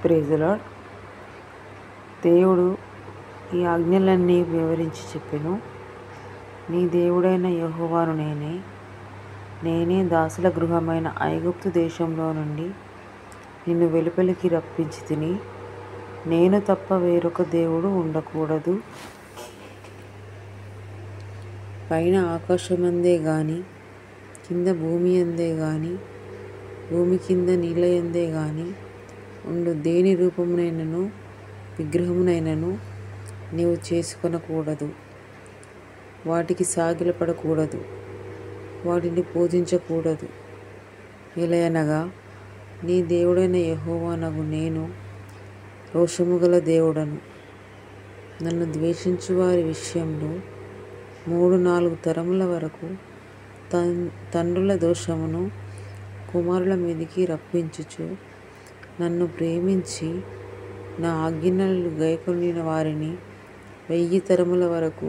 Praise the lord. దేవుడు ఈ ఆజ్ఞలన్నీ వివరించి చెప్పెను. నీ దేవుడైన యెహోవాను నేనే దాసుల గృహమైన ఐగుప్తు దేశంలో నుండి నిన్ను వెలుపలికి రప్పించి తిని, నేను తప్ప వేరొక దేవుడు ఉండకూడదు. పైన ఆకాశమందే గాని, కింద భూమి అందే గాని, భూమి కింద నీళ్ళయందే గాని ఉండు దేని రూపమునైనను విగ్రహమునైనను నీవు చేసుకొనకూడదు. వాటికి సాగిలపడకూడదు, వాటిని పూజించకూడదు. ఎలయనగా నీ దేవుడైన యెహోవానగు నేను రోషముగల దేవుడను. నన్ను ద్వేషించు వారి విషయంలో 3-4 తరముల వరకు తండ్రుల దోషమును కుమారుల మీదికి రప్పించుచు, నన్ను ప్రేమించి నా ఆజ్ఞలను గైకొనిన వారిని 1000 తరముల వరకు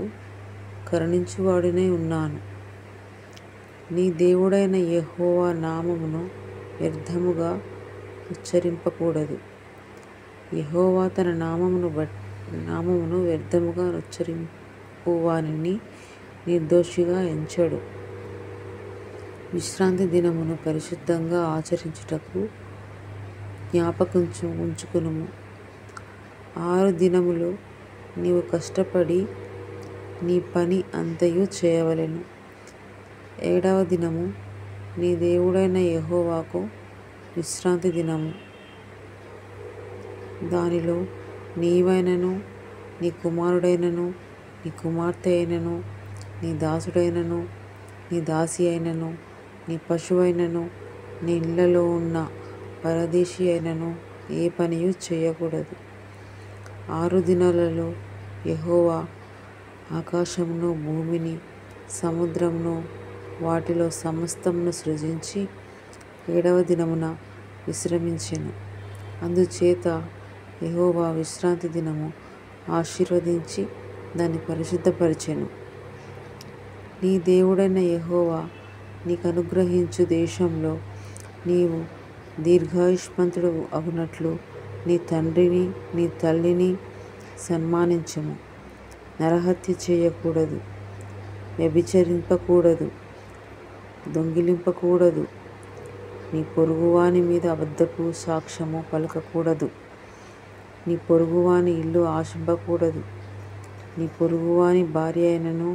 కరుణించువాడినై ఉన్నాను. నీ దేవుడైన యెహోవా నామమును వ్యర్థముగా ఉచ్చరింపకూడదు. యెహోవా తన నామమును వ్యర్థముగా ఉచ్చరింపువానిని నిర్దోషిగా ఎంచడు. విశ్రాంతి దినమును పరిశుద్ధంగా ఆచరించుటకు ఉంచుకొనుము. 6 దినములు నీవు కష్టపడి నీ పని అంతయు చేయవలెను. 7వ దినము నీ దేవుడైన యెహోవాకు విశ్రాంతి దినము. దానిలో నీవైనను, నీ కుమారుడైనను, నీ కుమార్తె అయినను, నీ దాసుడైనను, నీ దాసి అయినను, నీ పశువైనను, నీ ఇళ్లలో ఉన్న పరదేశి అయినను ఏ పనియు చేయకూడదు. 6 దినాలలో యెహోవా ఆకాశమును, భూమిని, సముద్రమును, వాటిలో సమస్తమును సృజించి 7వ దినమున విశ్రమించెను. అందుచేత యెహోవా విశ్రాంతి దినము ఆశీర్వదించి దాన్ని పరిశుద్ధపరిచెను. నీ దేవుడైన యెహోవా నీకు అనుగ్రహించు దేశంలో నీవు దీర్ఘాయుష్మంతుడు అగునట్లు నీ తండ్రిని, నీ తల్లిని సన్మానించుము. నరహత్య చేయకూడదు, వ్యభిచరింపకూడదు, దొంగిలింపకూడదు, నీ పొరుగువాని మీద అబద్ధపు సాక్ష్యము పలకకూడదు, నీ పొరుగువాని ఇల్లు ఆశింపకూడదు, నీ పొరుగువాని భార్య అయినను,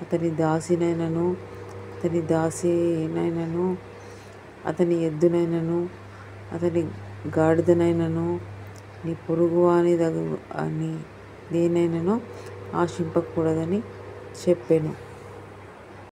అతని దాసినైనను, అతని దాసినైనను, అతని ఎద్దునైనను, అతని గాడిదనైనను, నీ పొరుగువాని దేనైనను ఆశింపకూడదని చెప్పెను.